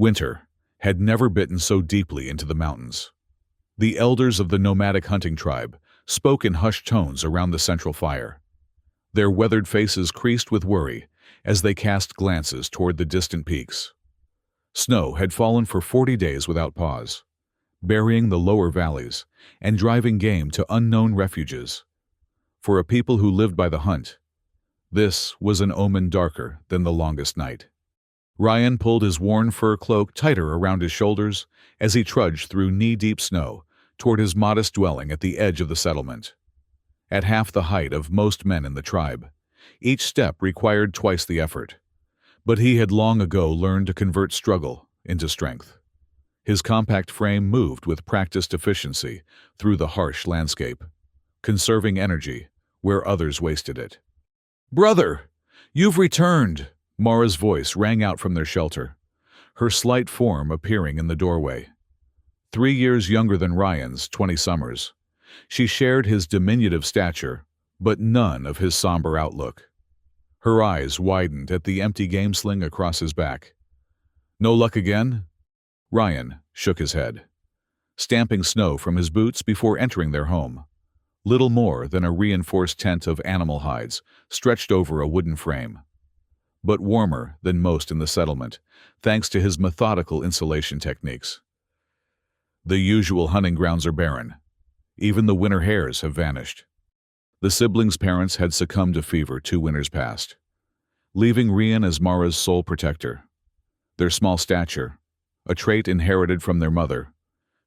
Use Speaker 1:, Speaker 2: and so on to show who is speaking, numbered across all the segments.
Speaker 1: Winter had never bitten so deeply into the mountains. The elders of the nomadic hunting tribe spoke in hushed tones around the central fire. Their weathered faces creased with worry as they cast glances toward the distant peaks. Snow had fallen for 40 days without pause, burying the lower valleys and driving game to unknown refuges. For a people who lived by the hunt, this was an omen darker than the longest night. Ryan pulled his worn fur cloak tighter around his shoulders as he trudged through knee-deep snow toward his modest dwelling at the edge of the settlement. At half the height of most men in the tribe, each step required twice the effort. But he had long ago learned to convert struggle into strength. His compact frame moved with practiced efficiency through the harsh landscape, conserving energy where others wasted it. "Brother, you've returned!" Mara's voice rang out from their shelter, her slight form appearing in the doorway. 3 years younger than Ryan's 20 summers, she shared his diminutive stature, but none of his somber outlook. Her eyes widened at the empty game sling across his back. "No luck again?" Ryan shook his head, stamping snow from his boots before entering their home. Little more than a reinforced tent of animal hides stretched over a wooden frame, but warmer than most in the settlement, thanks to his methodical insulation techniques. "The usual hunting grounds are barren. Even the winter hares have vanished." The siblings' parents had succumbed to fever 2 winters past, leaving Ryan as Mara's sole protector. Their small stature, a trait inherited from their mother,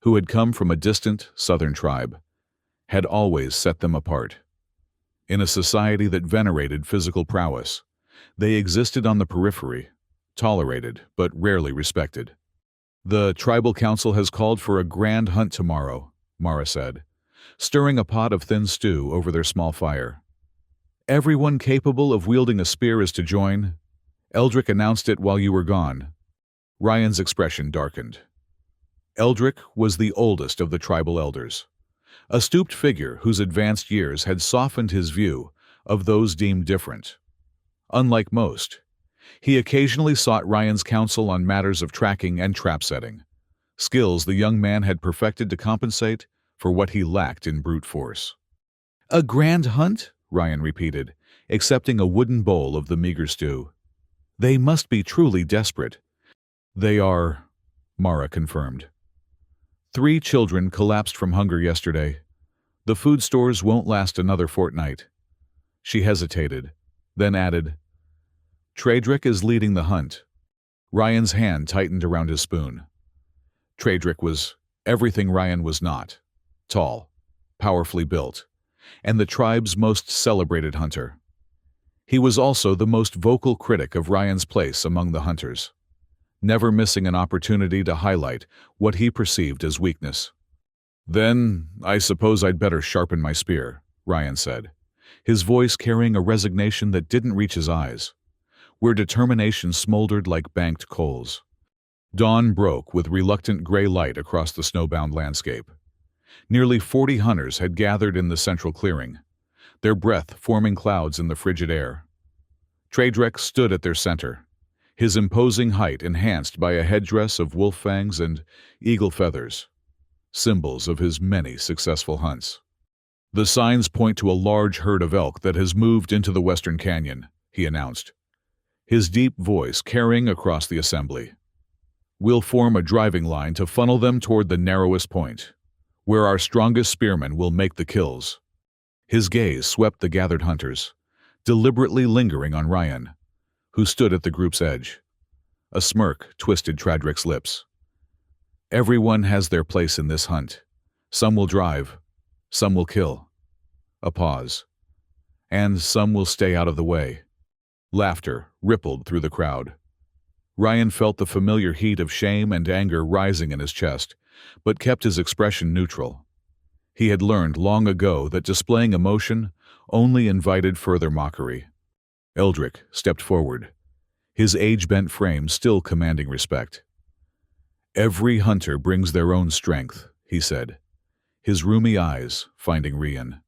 Speaker 1: who had come from a distant southern tribe, had always set them apart. In a society that venerated physical prowess, they existed on the periphery, tolerated but rarely respected. "The tribal council has called for a grand hunt tomorrow," Mara said, stirring a pot of thin stew over their small fire. "Everyone capable of wielding a spear is to join. Eldrick announced it while you were gone." Ryan's expression darkened. Eldrick was the oldest of the tribal elders, a stooped figure whose advanced years had softened his view of those deemed different. Unlike most, he occasionally sought Ryan's counsel on matters of tracking and trap setting, skills the young man had perfected to compensate for what he lacked in brute force. "A grand hunt?" Ryan repeated, accepting a wooden bowl of the meager stew. "They must be truly desperate." "They are," Mara confirmed. 3 children collapsed from hunger yesterday. The food stores won't last another fortnight." She hesitated, then added, "Tredrick is leading the hunt." Ryan's hand tightened around his spoon. Tredrick was everything Ryan was not: tall, powerfully built, and the tribe's most celebrated hunter. He was also the most vocal critic of Ryan's place among the hunters, never missing an opportunity to highlight what he perceived as weakness. "Then I suppose I'd better sharpen my spear," Ryan said, his voice carrying a resignation that didn't reach his eyes, where determination smoldered like banked coals. Dawn broke with reluctant gray light across the snowbound landscape. Nearly 40 hunters had gathered in the central clearing, their breath forming clouds in the frigid air. Tredrick stood at their center, his imposing height enhanced by a headdress of wolf fangs and eagle feathers, symbols of his many successful hunts. "The signs point to a large herd of elk that has moved into the western canyon," he announced, his deep voice carrying across the assembly. "We'll form a driving line to funnel them toward the narrowest point, where our strongest spearmen will make the kills." His gaze swept the gathered hunters, deliberately lingering on Ryan, who stood at the group's edge. A smirk twisted Tredrick's lips. "Everyone has their place in this hunt. Some will drive, some will kill." A pause. "And some will stay out of the way." Laughter rippled through the crowd. Ryan felt the familiar heat of shame and anger rising in his chest, but kept his expression neutral. He had learned long ago that displaying emotion only invited further mockery. Eldrick stepped forward, his age-bent frame still commanding respect. "Every hunter brings their own strength," he said, his rheumy eyes finding Ryan.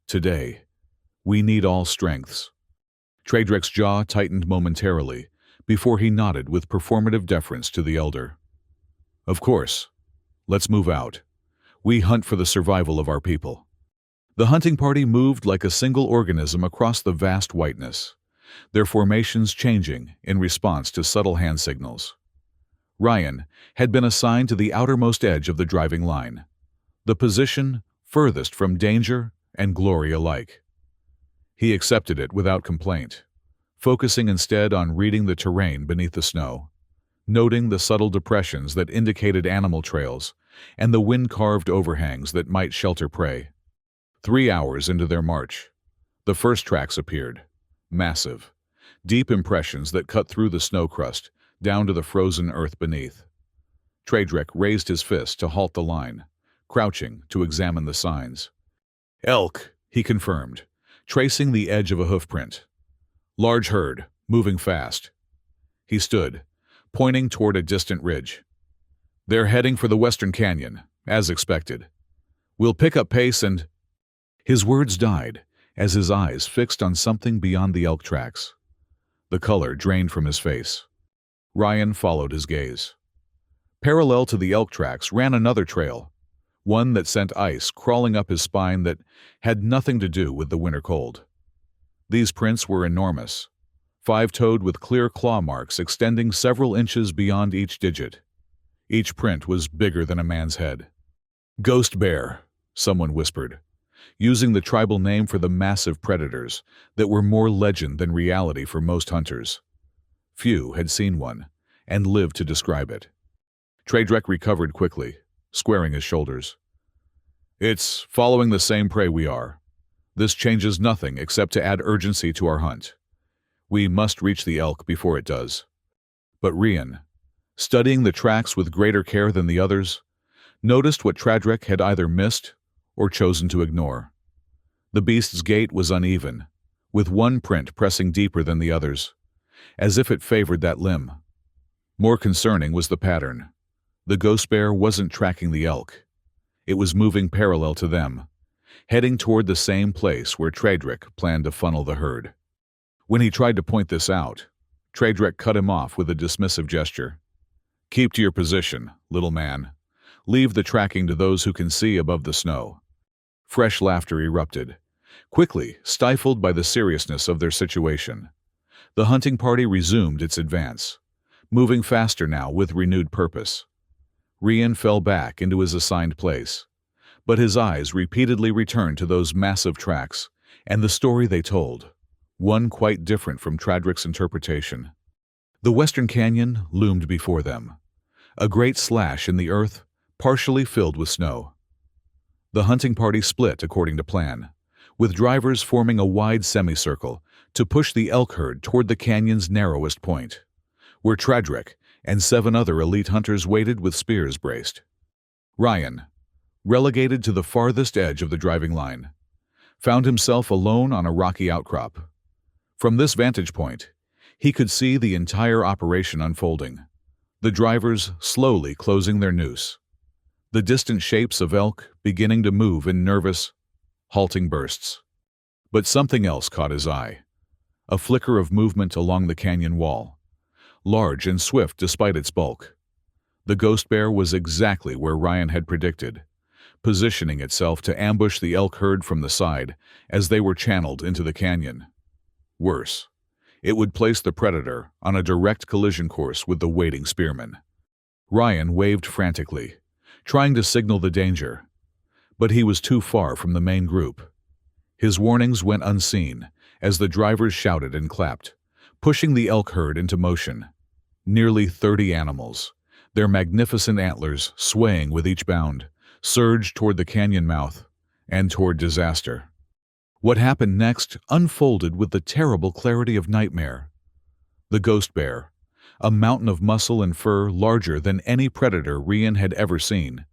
Speaker 1: "Today, we need all strengths." Tredrick's jaw tightened momentarily, before he nodded with performative deference to the elder. "Of course. Let's move out. We hunt for the survival of our people." The hunting party moved like a single organism across the vast whiteness, their formations changing in response to subtle hand signals. Ryan had been assigned to the outermost edge of the driving line, the position furthest from danger and glory alike. He accepted it without complaint, focusing instead on reading the terrain beneath the snow, noting the subtle depressions that indicated animal trails and the wind-carved overhangs that might shelter prey. 3 hours into their march, the first tracks appeared, massive, deep impressions that cut through the snow crust down to the frozen earth beneath. Traedric raised his fist to halt the line, crouching to examine the signs. "Elk," he confirmed, tracing the edge of a hoofprint. "Large herd, moving fast." He stood, pointing toward a distant ridge. "They're heading for the Western Canyon, as expected. We'll pick up pace and—" His words died as his eyes fixed on something beyond the elk tracks. The color drained from his face. Ryan followed his gaze. Parallel to the elk tracks ran another trail, one that sent ice crawling up his spine that had nothing to do with the winter cold. These prints were enormous, five-toed with clear claw marks extending several inches beyond each digit. Each print was bigger than a man's head. "Ghost bear," someone whispered, using the tribal name for the massive predators that were more legend than reality for most hunters. Few had seen one and lived to describe it. Traedric recovered quickly, squaring his shoulders. "It's following the same prey we are. This changes nothing except to add urgency to our hunt. We must reach the elk before it does." But Rian, studying the tracks with greater care than the others, noticed what Traedric had either missed or chosen to ignore. The beast's gait was uneven, with one print pressing deeper than the others, as if it favored that limb. More concerning was the pattern. The ghost bear wasn't tracking the elk. It was moving parallel to them, heading toward the same place where Traedric planned to funnel the herd. When he tried to point this out, Traedric cut him off with a dismissive gesture. "Keep to your position, little man. Leave the tracking to those who can see above the snow." Fresh laughter erupted, quickly stifled by the seriousness of their situation. The hunting party resumed its advance, moving faster now with renewed purpose. Rian fell back into his assigned place, but his eyes repeatedly returned to those massive tracks and the story they told, one quite different from Traedric's interpretation. The Western Canyon loomed before them, a great slash in the earth partially filled with snow. The hunting party split according to plan, with drivers forming a wide semicircle to push the elk herd toward the canyon's narrowest point, where Traedric and 7 other elite hunters waited with spears braced. Ryan, relegated to the farthest edge of the driving line, found himself alone on a rocky outcrop. From this vantage point, he could see the entire operation unfolding, the drivers slowly closing their noose, the distant shapes of elk beginning to move in nervous, halting bursts. But something else caught his eye, a flicker of movement along the canyon wall, large and swift despite its bulk. The ghost bear was exactly where Ryan had predicted, positioning itself to ambush the elk herd from the side as they were channeled into the canyon. Worse, it would place the predator on a direct collision course with the waiting spearmen. Ryan waved frantically, trying to signal the danger, but he was too far from the main group. His warnings went unseen as the drivers shouted and clapped, pushing the elk herd into motion. Nearly 30 animals, their magnificent antlers swaying with each bound, surged toward the canyon mouth and toward disaster. What happened next unfolded with the terrible clarity of nightmare. The ghost bear, a mountain of muscle and fur larger than any predator Rian had ever seen,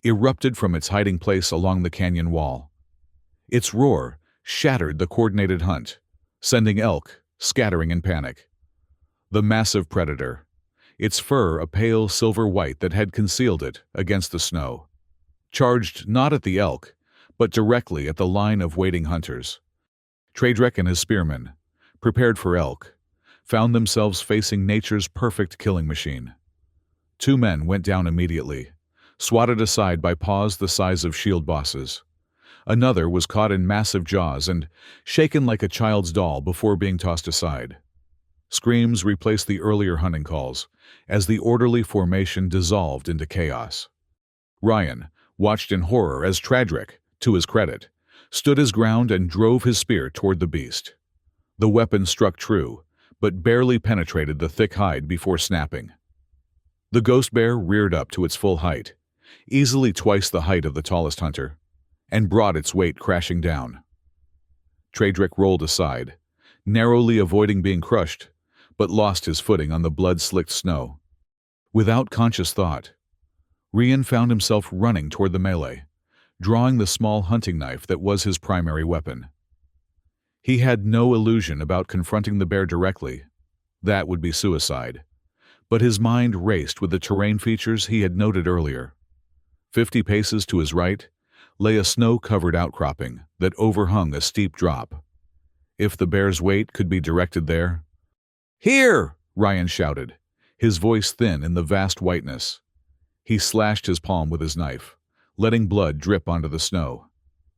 Speaker 1: erupted from its hiding place along the canyon wall. Its roar shattered the coordinated hunt, sending elk scattering in panic. The massive predator, its fur a pale silver white that had concealed it against the snow, charged not at the elk, but directly at the line of waiting hunters. Traedric and his spearmen, prepared for elk, found themselves facing nature's perfect killing machine. Two men went down immediately, swatted aside by paws the size of shield bosses. Another was caught in massive jaws and shaken like a child's doll before being tossed aside. Screams replaced the earlier hunting calls as the orderly formation dissolved into chaos. Ryan watched in horror as Tradrick, to his credit, stood his ground and drove his spear toward the beast. The weapon struck true, but barely penetrated the thick hide before snapping. The ghost bear reared up to its full height, easily twice the height of the tallest hunter, and brought its weight crashing down. Tradrick rolled aside, narrowly avoiding being crushed, but lost his footing on the blood-slicked snow. Without conscious thought, Rian found himself running toward the melee, drawing the small hunting knife that was his primary weapon. He had no illusion about confronting the bear directly. That would be suicide. But his mind raced with the terrain features he had noted earlier. 50 paces to his right lay a snow-covered outcropping that overhung a steep drop. If the bear's weight could be directed there— "Here!" Ryan shouted, his voice thin in the vast whiteness. He slashed his palm with his knife, letting blood drip onto the snow.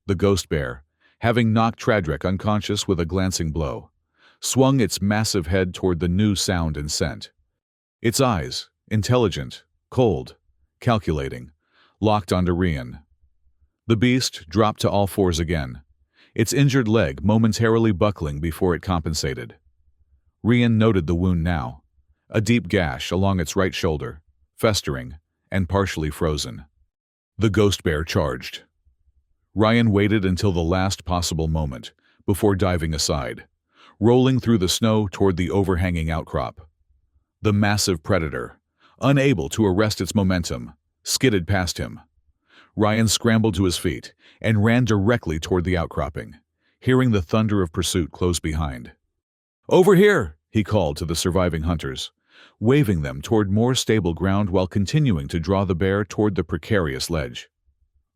Speaker 1: The ghost bear, having knocked Tradrick unconscious with a glancing blow, swung its massive head toward the new sound and scent. Its eyes, intelligent, cold, calculating, locked onto Rian. The beast dropped to all fours again, its injured leg momentarily buckling before it compensated. Rian noted the wound now, a deep gash along its right shoulder, festering and partially frozen. The ghost bear charged. Ryan waited until the last possible moment before diving aside, rolling through the snow toward the overhanging outcrop. The massive predator, unable to arrest its momentum, skidded past him. Ryan scrambled to his feet and ran directly toward the outcropping, hearing the thunder of pursuit close behind. "Over here!" he called to the surviving hunters, waving them toward more stable ground while continuing to draw the bear toward the precarious ledge.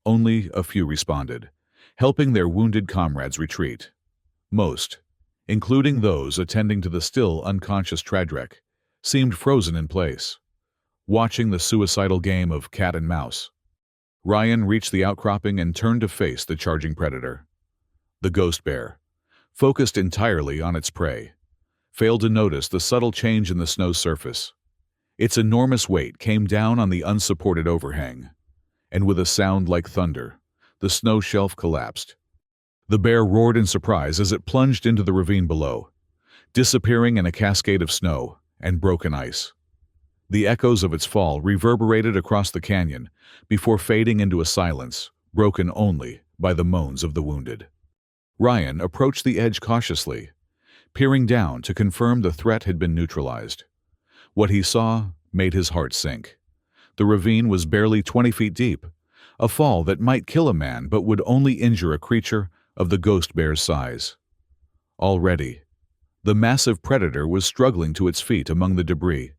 Speaker 1: Only a few responded, helping their wounded comrades retreat. Most, including those attending to the still unconscious Tradrick, seemed frozen in place, watching the suicidal game of cat and mouse. Ryan reached the outcropping and turned to face the charging predator. The ghost bear, focused entirely on its prey, failed to notice the subtle change in the snow surface. Its enormous weight came down on the unsupported overhang, and with a sound like thunder, the snow shelf collapsed. The bear roared in surprise as it plunged into the ravine below, disappearing in a cascade of snow and broken ice. The echoes of its fall reverberated across the canyon before fading into a silence broken only by the moans of the wounded. Ryan approached the edge cautiously, peering down to confirm the threat had been neutralized. What he saw made his heart sink. The ravine was barely 20 feet deep, a fall that might kill a man but would only injure a creature of the ghost bear's size. Already, the massive predator was struggling to its feet among the debris,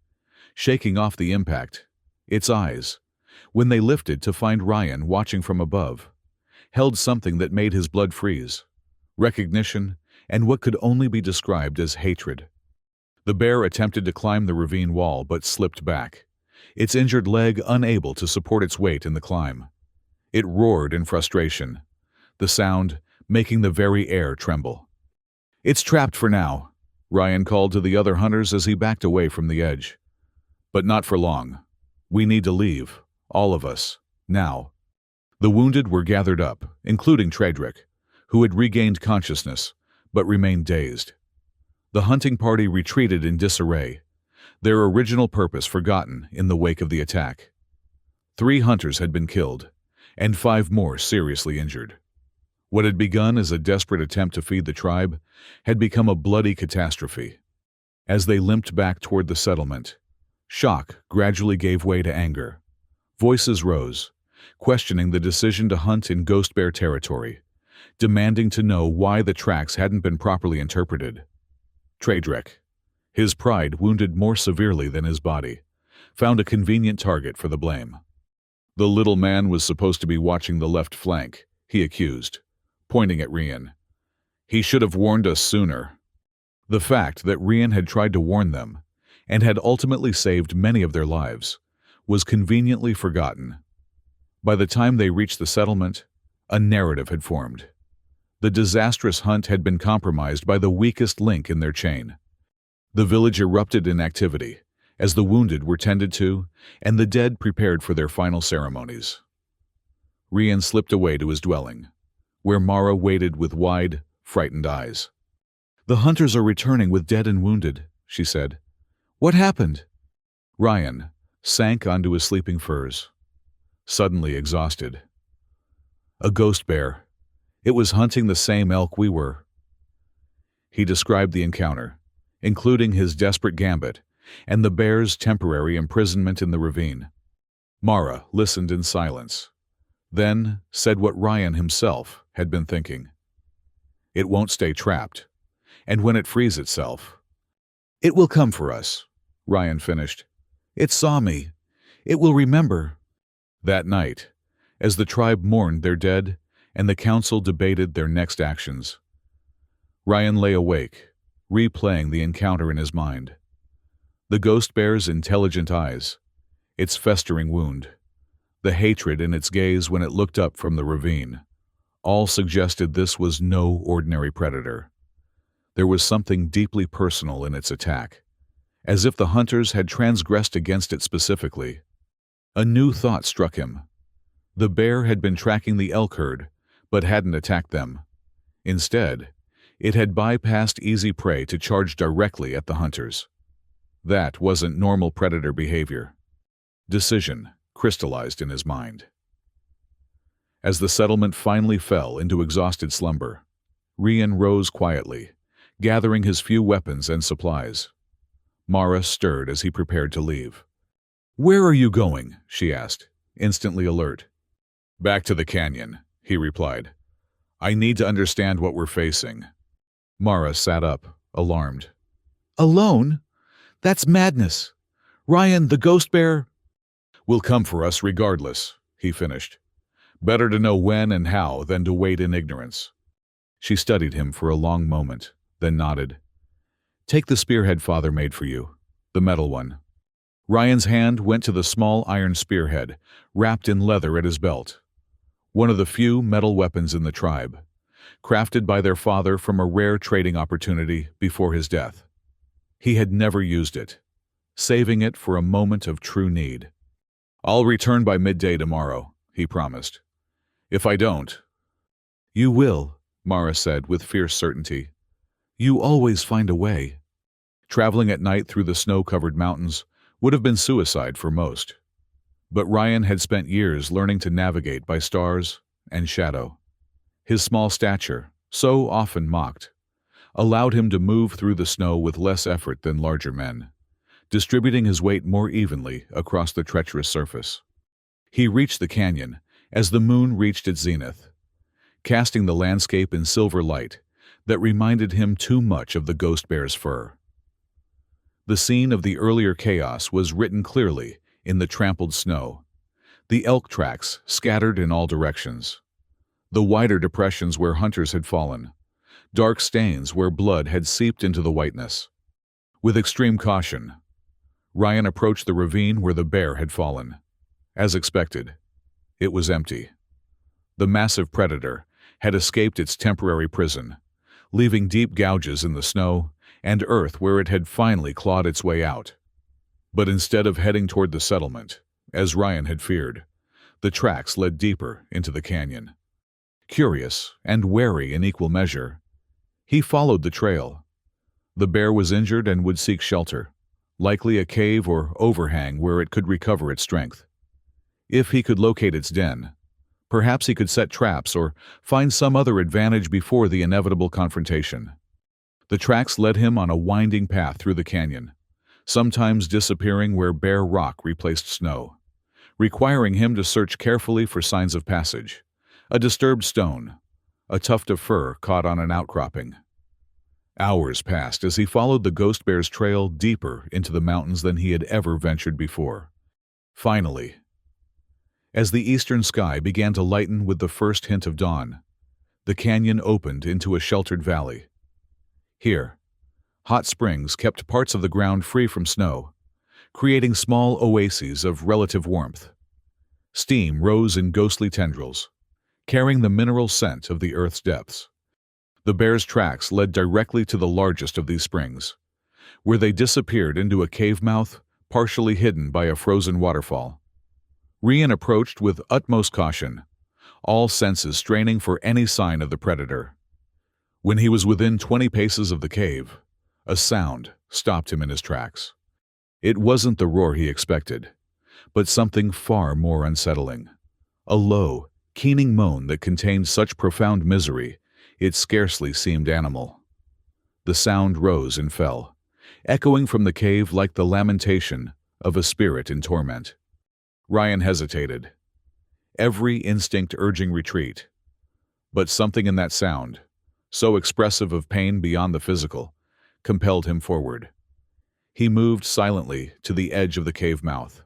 Speaker 1: shaking off the impact. Its eyes, when they lifted to find Ryan watching from above, held something that made his blood freeze: recognition and what could only be described as hatred. The bear attempted to climb the ravine wall but slipped back, its injured leg unable to support its weight in the climb. It roared in frustration, the sound making the very air tremble. "It's trapped for now," Ryan called to the other hunters as he backed away from the edge. "But not for long. We need to leave, all of us, now." The wounded were gathered up, including Tradrick, who had regained consciousness, but remained dazed. The hunting party retreated in disarray, their original purpose forgotten in the wake of the attack. 3 hunters had been killed, and 5 more seriously injured. What had begun as a desperate attempt to feed the tribe had become a bloody catastrophe. As they limped back toward the settlement, shock gradually gave way to anger. Voices rose, questioning the decision to hunt in ghost bear territory, demanding to know why the tracks hadn't been properly interpreted. Tradrick, his pride wounded more severely than his body, found a convenient target for the blame. "The little man was supposed to be watching the left flank," he accused, pointing at Rian. "He should have warned us sooner." The fact that Rian had tried to warn them, and had ultimately saved many of their lives, was conveniently forgotten. By the time they reached the settlement, a narrative had formed. The disastrous hunt had been compromised by the weakest link in their chain. The village erupted in activity, as the wounded were tended to, and the dead prepared for their final ceremonies. Rian slipped away to his dwelling, where Mara waited with wide, frightened eyes. "The hunters are returning with dead and wounded," she said. "What happened?" Ryan sank onto his sleeping furs, suddenly exhausted. "A ghost bear. It was hunting the same elk we were." He described the encounter, including his desperate gambit and the bear's temporary imprisonment in the ravine. Mara listened in silence, then said what Ryan himself had been thinking. "It won't stay trapped, and when it frees itself, it will come for us," Ryan finished. "It saw me. It will remember." That night, as the tribe mourned their dead and the council debated their next actions, Ryan lay awake, replaying the encounter in his mind. The ghost bear's intelligent eyes, its festering wound, the hatred in its gaze when it looked up from the ravine, all suggested this was no ordinary predator. There was something deeply personal in its attack, as if the hunters had transgressed against it specifically. A new thought struck him. The bear had been tracking the elk herd, but hadn't attacked them. Instead, it had bypassed easy prey to charge directly at the hunters. That wasn't normal predator behavior. Decision crystallized in his mind. As the settlement finally fell into exhausted slumber, Rian rose quietly, gathering his few weapons and supplies. Mara stirred as he prepared to leave. "Where are you going?" she asked, instantly alert. "Back to the canyon," he replied. "I need to understand what we're facing." Mara sat up, alarmed. "Alone? That's madness. Ryan, the ghost bear—" "Will come for us regardless," he finished. "Better to know when and how than to wait in ignorance." She studied him for a long moment, then nodded. "Take the spearhead Father made for you, the metal one." Ryan's hand went to the small iron spearhead, wrapped in leather at his belt. One of the few metal weapons in the tribe, crafted by their father from a rare trading opportunity before his death. He had never used it, saving it for a moment of true need. "I'll return by midday tomorrow," he promised. "If I don't—" "You will," Mara said with fierce certainty. "You always find a way." Traveling at night through the snow-covered mountains would have been suicide for most. But Ryan had spent years learning to navigate by stars and shadow. His small stature, so often mocked, allowed him to move through the snow with less effort than larger men, distributing his weight more evenly across the treacherous surface. He reached the canyon as the moon reached its zenith, casting the landscape in silver light that reminded him too much of the ghost bear's fur. The scene of the earlier chaos was written clearly in the trampled snow, the elk tracks scattered in all directions, the wider depressions where hunters had fallen, dark stains where blood had seeped into the whiteness. With extreme caution, Ryan approached the ravine where the bear had fallen. As expected, it was empty. The massive predator had escaped its temporary prison, leaving deep gouges in the snow and earth where it had finally clawed its way out. But instead of heading toward the settlement, as Ryan had feared, the tracks led deeper into the canyon. Curious and wary in equal measure, he followed the trail. The bear was injured and would seek shelter, likely a cave or overhang where it could recover its strength. If he could locate its den, perhaps he could set traps or find some other advantage before the inevitable confrontation. The tracks led him on a winding path through the canyon, sometimes disappearing where bare rock replaced snow, requiring him to search carefully for signs of passage, a disturbed stone, a tuft of fur caught on an outcropping. Hours passed as he followed the ghost bear's trail deeper into the mountains than he had ever ventured before. Finally, as the eastern sky began to lighten with the first hint of dawn, the canyon opened into a sheltered valley. Here, Hot springs kept parts of the ground free from snow, creating small oases of relative warmth. Steam rose in ghostly tendrils, carrying the mineral scent of the earth's depths. The bear's tracks led directly to the largest of these springs, where they disappeared into a cave mouth partially hidden by a frozen waterfall. Rian approached with utmost caution, all senses straining for any sign of the predator. When he was within 20 paces of the cave, a sound stopped him in his tracks. It wasn't the roar he expected, but something far more unsettling. A low, keening moan that contained such profound misery it scarcely seemed animal. The sound rose and fell, echoing from the cave like the lamentation of a spirit in torment. Ryan hesitated, every instinct urging retreat. But something in that sound, so expressive of pain beyond the physical, compelled him forward. He moved silently to the edge of the cave mouth,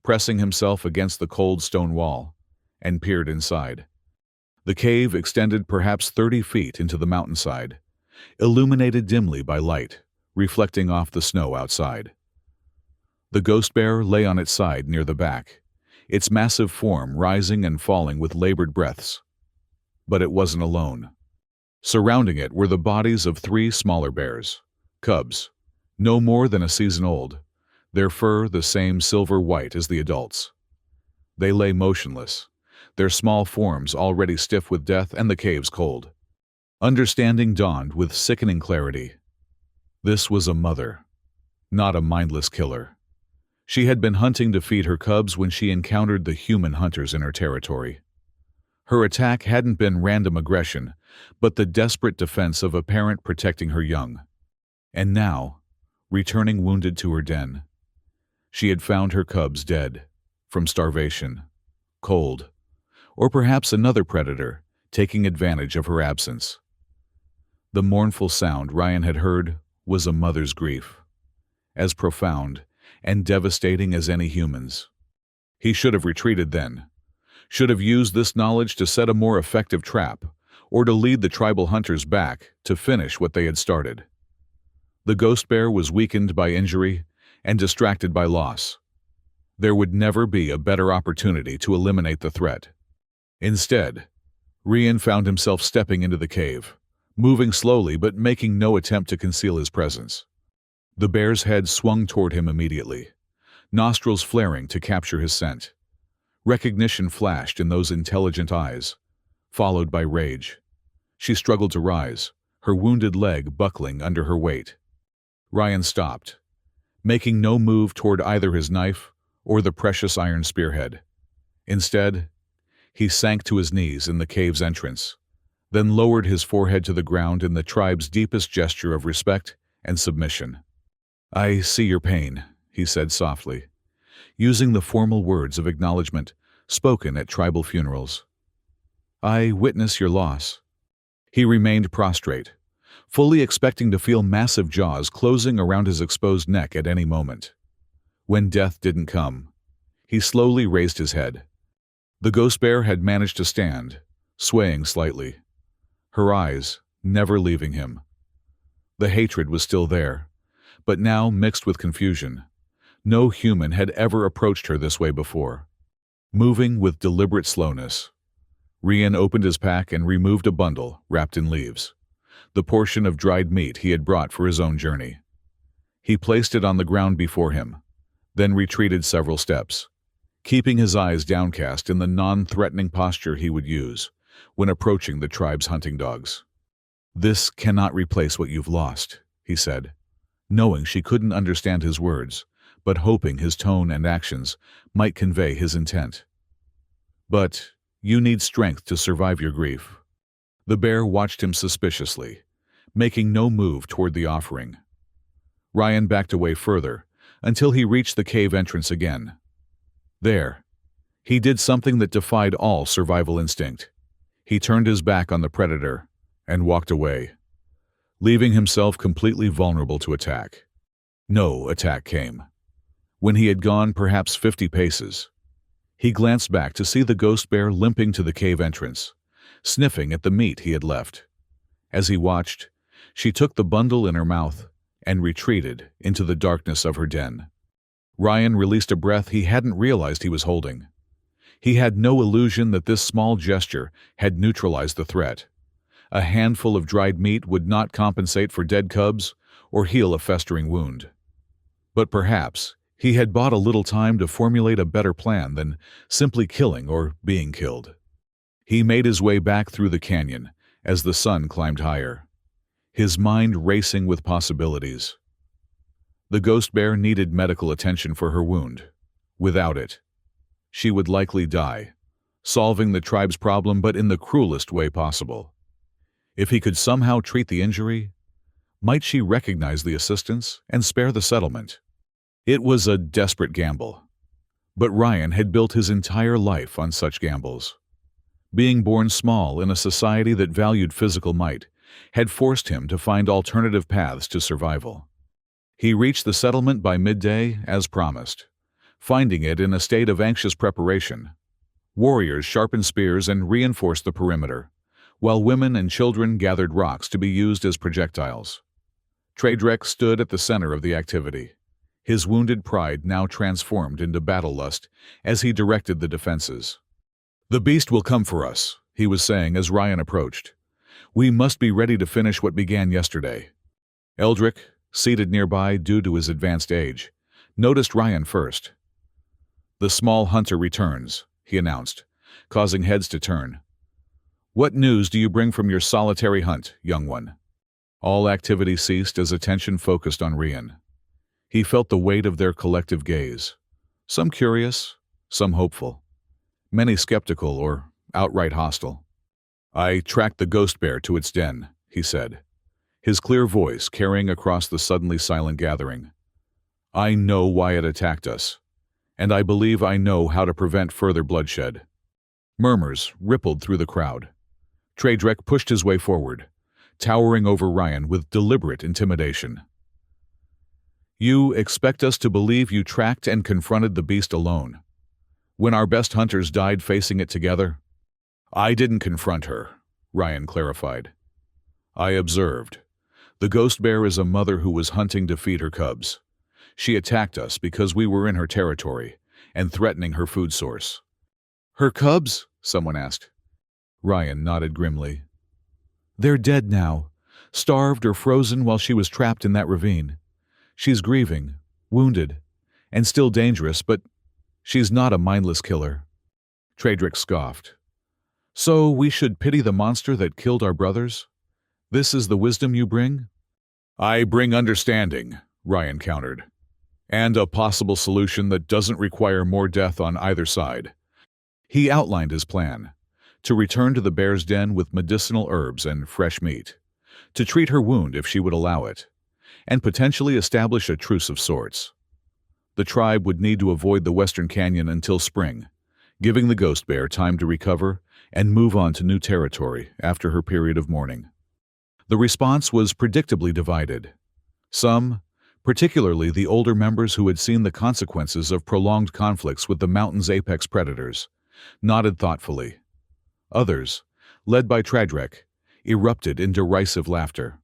Speaker 1: pressing himself against the cold stone wall, and peered inside. The cave extended perhaps 30 feet into the mountainside, illuminated dimly by light, reflecting off the snow outside. The ghost bear lay on its side near the back, its massive form rising and falling with labored breaths. But it wasn't alone. Surrounding it were the bodies of 3 smaller bears, cubs, no more than a season old, their fur the same silver-white as the adults. They lay motionless, their small forms already stiff with death and the cave's cold. Understanding dawned with sickening clarity. This was a mother, not a mindless killer. She had been hunting to feed her cubs when she encountered the human hunters in her territory. Her attack hadn't been random aggression, but the desperate defense of a parent protecting her young. And now, returning wounded to her den, she had found her cubs dead, from starvation, cold, or perhaps another predator taking advantage of her absence. The mournful sound Ryan had heard was a mother's grief, as profound and devastating as any human's. He should have retreated then, should have used this knowledge to set a more effective trap, or to lead the tribal hunters back to finish what they had started. The ghost bear was weakened by injury and distracted by loss. There would never be a better opportunity to eliminate the threat. Instead, Rian found himself stepping into the cave, moving slowly but making no attempt to conceal his presence. The bear's head swung toward him immediately, nostrils flaring to capture his scent. Recognition flashed in those intelligent eyes, followed by rage. She struggled to rise, her wounded leg buckling under her weight. Ryan stopped, making no move toward either his knife or the precious iron spearhead. Instead, he sank to his knees in the cave's entrance, then lowered his forehead to the ground in the tribe's deepest gesture of respect and submission. "I see your pain," he said softly, using the formal words of acknowledgement spoken at tribal funerals. "I witness your loss." He remained prostrate, fully expecting to feel massive jaws closing around his exposed neck at any moment. When death didn't come, he slowly raised his head. The ghost bear had managed to stand, swaying slightly, her eyes never leaving him. The hatred was still there, but now mixed with confusion. No human had ever approached her this way before. Moving with deliberate slowness, Rian opened his pack and removed a bundle wrapped in leaves, the portion of dried meat he had brought for his own journey. He placed it on the ground before him, then retreated several steps, keeping his eyes downcast in the non-threatening posture he would use when approaching the tribe's hunting dogs. "This cannot replace what you've lost," he said, knowing she couldn't understand his words, but hoping his tone and actions might convey his intent. "But you need strength to survive your grief." The bear watched him suspiciously, making no move toward the offering. Ryan backed away further until he reached the cave entrance again. There, he did something that defied all survival instinct. He turned his back on the predator and walked away, leaving himself completely vulnerable to attack. No attack came. When he had gone perhaps 50 paces, he glanced back to see the ghost bear limping to the cave entrance, sniffing at the meat he had left. As he watched, she took the bundle in her mouth and retreated into the darkness of her den. Ryan released a breath he hadn't realized he was holding. He had no illusion that this small gesture had neutralized the threat. A handful of dried meat would not compensate for dead cubs or heal a festering wound. But perhaps he had bought a little time to formulate a better plan than simply killing or being killed. He made his way back through the canyon as the sun climbed higher, his mind racing with possibilities. The ghost bear needed medical attention for her wound. Without it, she would likely die, solving the tribe's problem but in the cruelest way possible. If he could somehow treat the injury, might she recognize the assistance and spare the settlement? It was a desperate gamble, but Ryan had built his entire life on such gambles. Being born small in a society that valued physical might had forced him to find alternative paths to survival. He reached the settlement by midday as promised, finding it in a state of anxious preparation. Warriors sharpened spears and reinforced the perimeter, while women and children gathered rocks to be used as projectiles. Traedrek stood at the center of the activity, his wounded pride now transformed into battle lust as he directed the defenses. "The beast will come for us," he was saying as Ryan approached. "We must be ready to finish what began yesterday." Eldrick, seated nearby due to his advanced age, noticed Ryan first. "The small hunter returns," he announced, causing heads to turn. "What news do you bring from your solitary hunt, young one?" All activity ceased as attention focused on Ryan. He felt the weight of their collective gaze, some curious, some hopeful, many skeptical or outright hostile. "I tracked the ghost bear to its den," he said, his clear voice carrying across the suddenly silent gathering. "I know why it attacked us, and I believe I know how to prevent further bloodshed." Murmurs rippled through the crowd. Traedrek pushed his way forward, towering over Ryan with deliberate intimidation. "You expect us to believe you tracked and confronted the beast alone, when our best hunters died facing it together?" "I didn't confront her," Ryan clarified. "I observed. The ghost bear is a mother who was hunting to feed her cubs. She attacked us because we were in her territory and threatening her food source." "Her cubs?" someone asked. Ryan nodded grimly. "They're dead now, starved or frozen while she was trapped in that ravine. She's grieving, wounded, and still dangerous, but she's not a mindless killer." Traedrek scoffed. "So we should pity the monster that killed our brothers? This is the wisdom you bring?" "I bring understanding," Ryan countered, "and a possible solution that doesn't require more death on either side." He outlined his plan: to return to the bear's den with medicinal herbs and fresh meat, to treat her wound if she would allow it, and potentially establish a truce of sorts. The tribe would need to avoid the Western Canyon until spring, giving the ghost bear time to recover and move on to new territory after her period of mourning. The response was predictably divided. Some, particularly the older members who had seen the consequences of prolonged conflicts with the mountain's apex predators, nodded thoughtfully. Others, led by Traedrek, erupted in derisive laughter.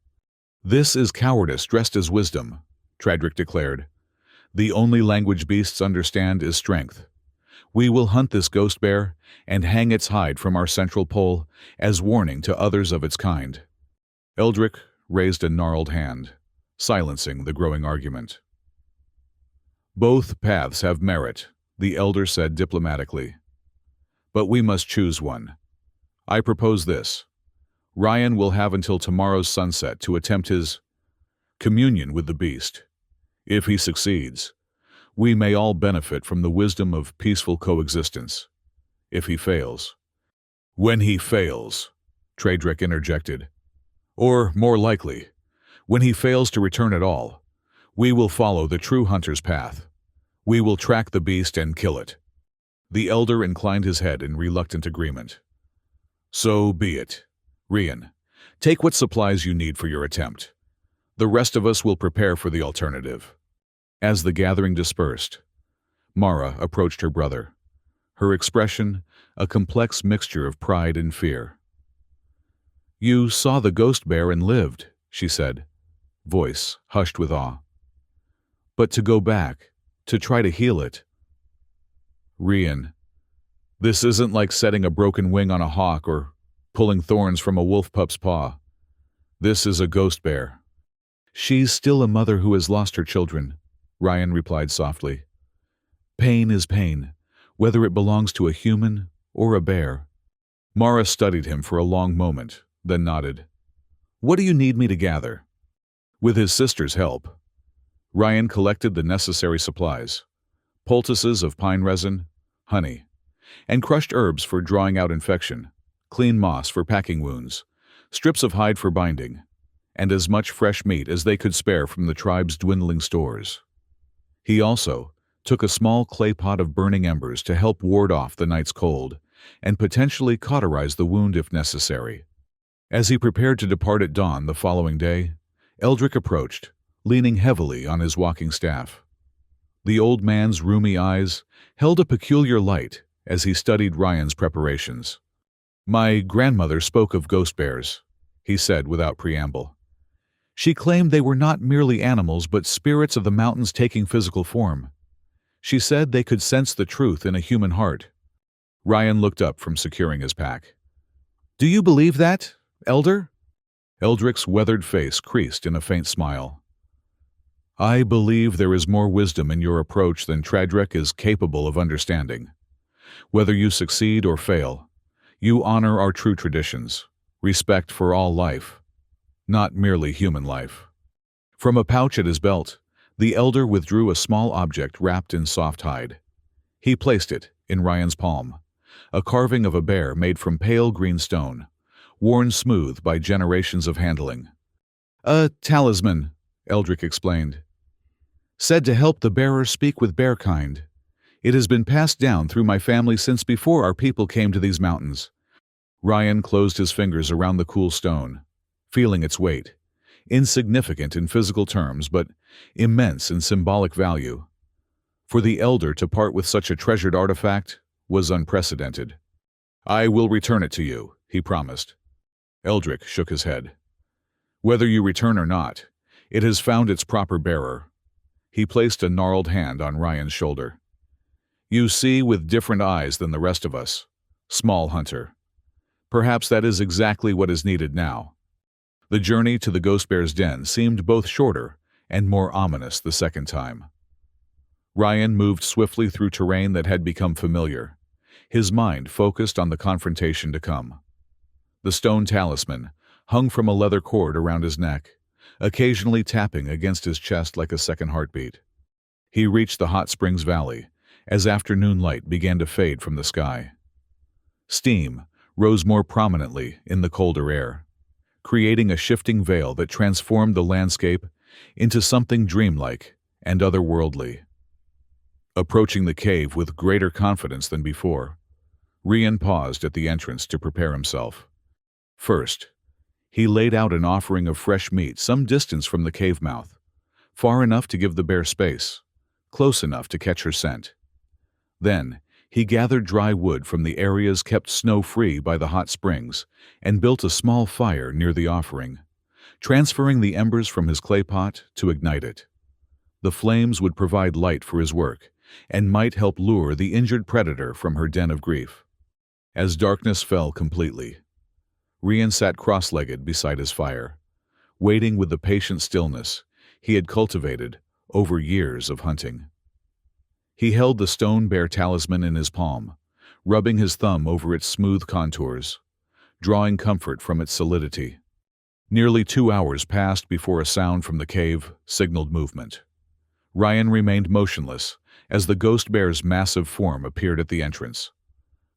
Speaker 1: "This is cowardice dressed as wisdom," Traedrek declared. "The only language beasts understand is strength. We will hunt this ghost bear and hang its hide from our central pole as warning to others of its kind." Eldrick raised a gnarled hand, silencing the growing argument. "Both paths have merit," the elder said diplomatically. "But we must choose one. I propose this. Ryan will have until tomorrow's sunset to attempt his communion with the beast. If he succeeds, we may all benefit from the wisdom of peaceful coexistence. If he fails—" "When he fails," Traedrek interjected. "Or, more likely, when he fails to return at all, we will follow the true hunter's path. We will track the beast and kill it." The elder inclined his head in reluctant agreement. "So be it. Ryan, take what supplies you need for your attempt. The rest of us will prepare for the alternative." As the gathering dispersed, Mara approached her brother, her expression a complex mixture of pride and fear. "You saw the ghost bear and lived," she said. voice hushed with awe. But to go back, to try to heal it. Rian, this isn't like setting a broken wing on a hawk or pulling thorns from a wolf pup's paw. This is a ghost bear. She's still a mother who has lost her children, Ryan replied softly. Pain is pain, whether it belongs to a human or a bear. Mara studied him for a long moment, then nodded. What do you need me to gather? With his sister's help, Ryan collected the necessary supplies, poultices of pine resin, honey, and crushed herbs for drawing out infection, clean moss for packing wounds, strips of hide for binding, and as much fresh meat as they could spare from the tribe's dwindling stores. He also took a small clay pot of burning embers to help ward off the night's cold and potentially cauterize the wound if necessary. As he prepared to depart at dawn the following day, Eldrick approached, leaning heavily on his walking staff. The old man's rheumy eyes held a peculiar light as he studied Ryan's preparations. My grandmother spoke of ghost bears, he said without preamble. She claimed they were not merely animals but spirits of the mountains taking physical form. She said they could sense the truth in a human heart. Ryan looked up from securing his pack. Do you believe that, Elder? Eldrick's weathered face creased in a faint smile. I believe there is more wisdom in your approach than Tradrek is capable of understanding. Whether you succeed or fail, you honor our true traditions, respect for all life, not merely human life. From a pouch at his belt, the Elder withdrew a small object wrapped in soft hide. He placed it in Ryan's palm, a carving of a bear made from pale green stone, worn smooth by generations of handling. A talisman, Eldrick explained. Said to help the bearer speak with bearkind. It has been passed down through my family since before our people came to these mountains. Ryan closed his fingers around the cool stone, feeling its weight, insignificant in physical terms but immense in symbolic value. For the Elder to part with such a treasured artifact was unprecedented. I will return it to you, he promised. Eldrick shook his head. Whether you return or not, it has found its proper bearer. He placed a gnarled hand on Ryan's shoulder. You see with different eyes than the rest of us, small hunter. Perhaps that is exactly what is needed now. The journey to the ghost bear's den seemed both shorter and more ominous the second time. Ryan moved swiftly through terrain that had become familiar, his mind focused on the confrontation to come. The stone talisman hung from a leather cord around his neck, occasionally tapping against his chest like a second heartbeat. He reached the hot springs valley as afternoon light began to fade from the sky. Steam rose more prominently in the colder air, creating a shifting veil that transformed the landscape into something dreamlike and otherworldly. Approaching the cave with greater confidence than before, Rian paused at the entrance to prepare himself. First, he laid out an offering of fresh meat some distance from the cave mouth, far enough to give the bear space, close enough to catch her scent. Then, he gathered dry wood from the areas kept snow-free by the hot springs and built a small fire near the offering, transferring the embers from his clay pot to ignite it. The flames would provide light for his work and might help lure the injured predator from her den of grief. As darkness fell completely, Rian sat cross-legged beside his fire, waiting with the patient stillness he had cultivated over years of hunting. He held the stone bear talisman in his palm, rubbing his thumb over its smooth contours, drawing comfort from its solidity. Nearly 2 hours passed before a sound from the cave signaled movement. Ryan remained motionless as the ghost bear's massive form appeared at the entrance,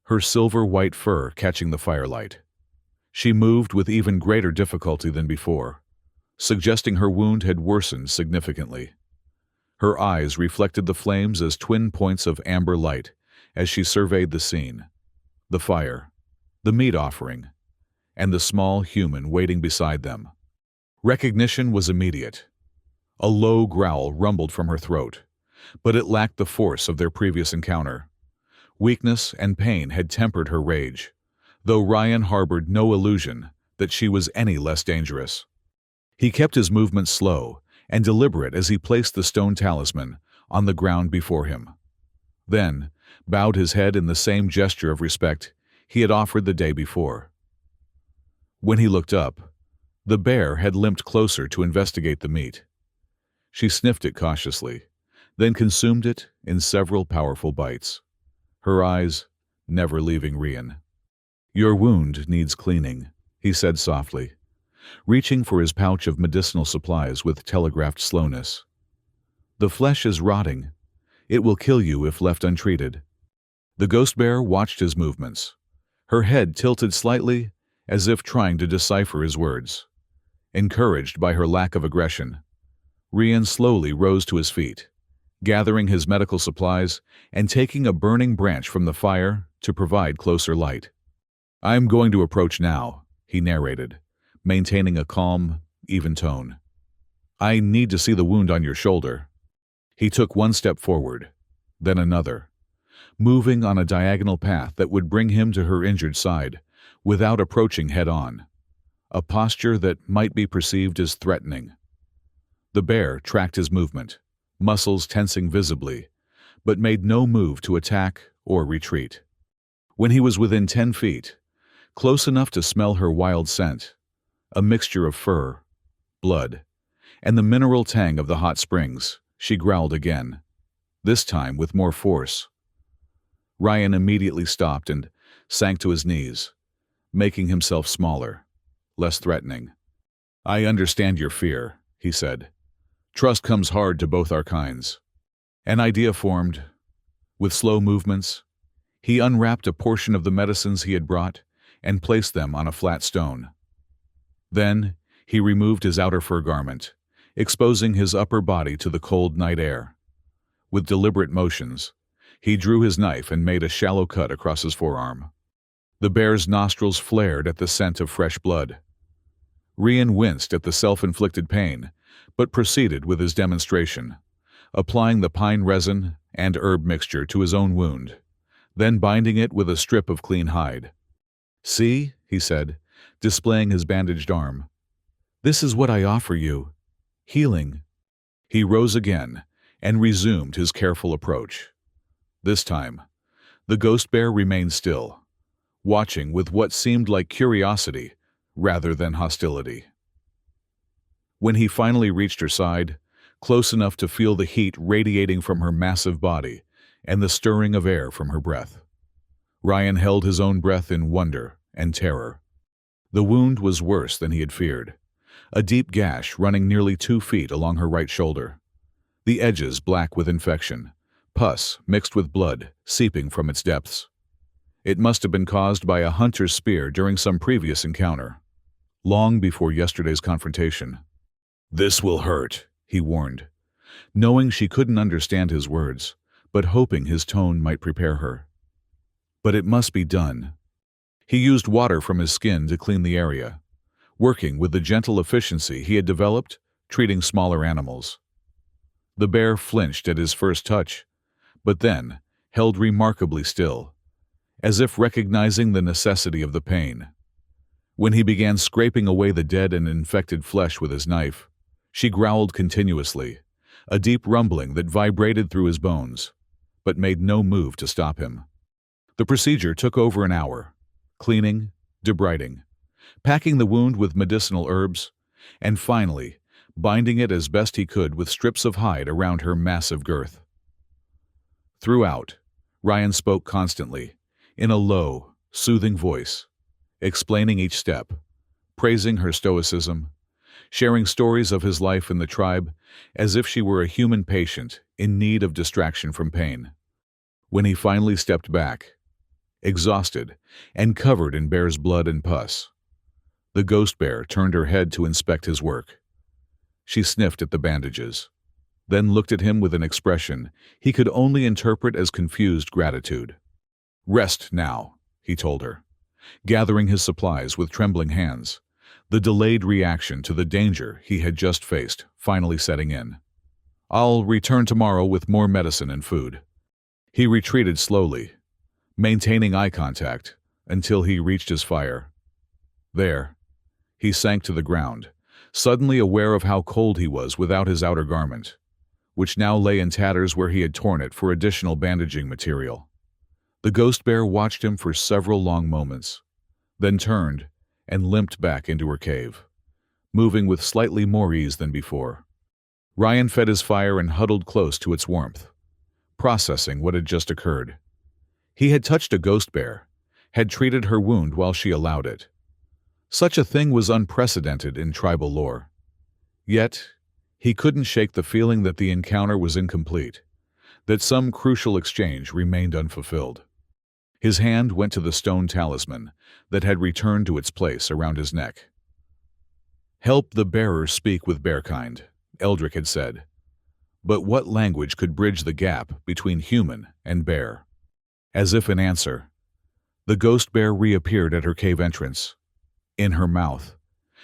Speaker 1: her silver-white fur catching the firelight. She moved with even greater difficulty than before, suggesting her wound had worsened significantly. Her eyes reflected the flames as twin points of amber light as she surveyed the scene, the fire, the meat offering, and the small human waiting beside them. Recognition was immediate. A low growl rumbled from her throat, but it lacked the force of their previous encounter. Weakness and pain had tempered her rage, though Ryan harbored no illusion that she was any less dangerous. He kept his movements slow and deliberate as he placed the stone talisman on the ground before him. Then, bowed his head in the same gesture of respect he had offered the day before. When he looked up, the bear had limped closer to investigate the meat. She sniffed it cautiously, then consumed it in several powerful bites, her eyes never leaving Rian. "Your wound needs cleaning," he said softly, reaching for his pouch of medicinal supplies with telegraphed slowness. "The flesh is rotting. It will kill you if left untreated." The ghost bear watched his movements, her head tilted slightly as if trying to decipher his words. Encouraged by her lack of aggression, Rian slowly rose to his feet, gathering his medical supplies and taking a burning branch from the fire to provide closer light. "I'm going to approach now," he narrated, maintaining a calm, even tone. "I need to see the wound on your shoulder." He took one step forward, then another, moving on a diagonal path that would bring him to her injured side without approaching head-on, a posture that might be perceived as threatening. The bear tracked his movement, muscles tensing visibly, but made no move to attack or retreat. When he was within 10 feet, close enough to smell her wild scent, a mixture of fur, blood, and the mineral tang of the hot springs, she growled again, this time with more force. Rian immediately stopped and sank to his knees, making himself smaller, less threatening. "I understand your fear," he said. "Trust comes hard to both our kinds." An idea formed. With slow movements, he unwrapped a portion of the medicines he had brought and placed them on a flat stone. Then he removed his outer fur garment, exposing his upper body to the cold night air. With deliberate motions, he drew his knife and made a shallow cut across his forearm. The bear's nostrils flared at the scent of fresh blood. Rian winced at the self-inflicted pain, but proceeded with his demonstration, applying the pine resin and herb mixture to his own wound, then binding it with a strip of clean hide. "See," he said, displaying his bandaged arm. "This is what I offer you. Healing." He rose again and resumed his careful approach. This time, the ghost bear remained still, watching with what seemed like curiosity rather than hostility. When he finally reached her side, close enough to feel the heat radiating from her massive body and the stirring of air from her breath, Rian held his own breath in wonder and terror. The wound was worse than he had feared, a deep gash running nearly 2 feet along her right shoulder, the edges black with infection, pus mixed with blood seeping from its depths. It must have been caused by a hunter's spear during some previous encounter, long before yesterday's confrontation. "This will hurt," he warned, knowing she couldn't understand his words, but hoping his tone might prepare her. "But it must be done." He used water from his skin to clean the area, working with the gentle efficiency he had developed treating smaller animals. The bear flinched at his first touch, but then held remarkably still, as if recognizing the necessity of the pain. When he began scraping away the dead and infected flesh with his knife, she growled continuously, a deep rumbling that vibrated through his bones, but made no move to stop him. The procedure took over an hour, cleaning, debriding, packing the wound with medicinal herbs, and finally binding it as best he could with strips of hide around her massive girth. Throughout, Rian spoke constantly, in a low, soothing voice, explaining each step, praising her stoicism, sharing stories of his life in the tribe as if she were a human patient in need of distraction from pain. When he finally stepped back, exhausted and covered in bear's blood and pus, the ghost bear turned her head to inspect his work. She sniffed at the bandages, then looked at him with an expression he could only interpret as confused gratitude. "Rest now," he told her, gathering his supplies with trembling hands, the delayed reaction to the danger he had just faced finally setting in. "I'll return tomorrow with more medicine and food." He retreated slowly, maintaining eye contact until he reached his fire. There, he sank to the ground, suddenly aware of how cold he was without his outer garment, which now lay in tatters where he had torn it for additional bandaging material. The ghost bear watched him for several long moments, then turned and limped back into her cave, moving with slightly more ease than before. Ryan fed his fire and huddled close to its warmth, processing what had just occurred. He had touched a ghost bear, had treated her wound while she allowed it. Such a thing was unprecedented in tribal lore. Yet, he couldn't shake the feeling that the encounter was incomplete, that some crucial exchange remained unfulfilled. His hand went to the stone talisman that had returned to its place around his neck. "Help the bearer speak with bearkind," Eldrick had said. But what language could bridge the gap between human and bear? As if in answer, the ghost bear reappeared at her cave entrance. In her mouth,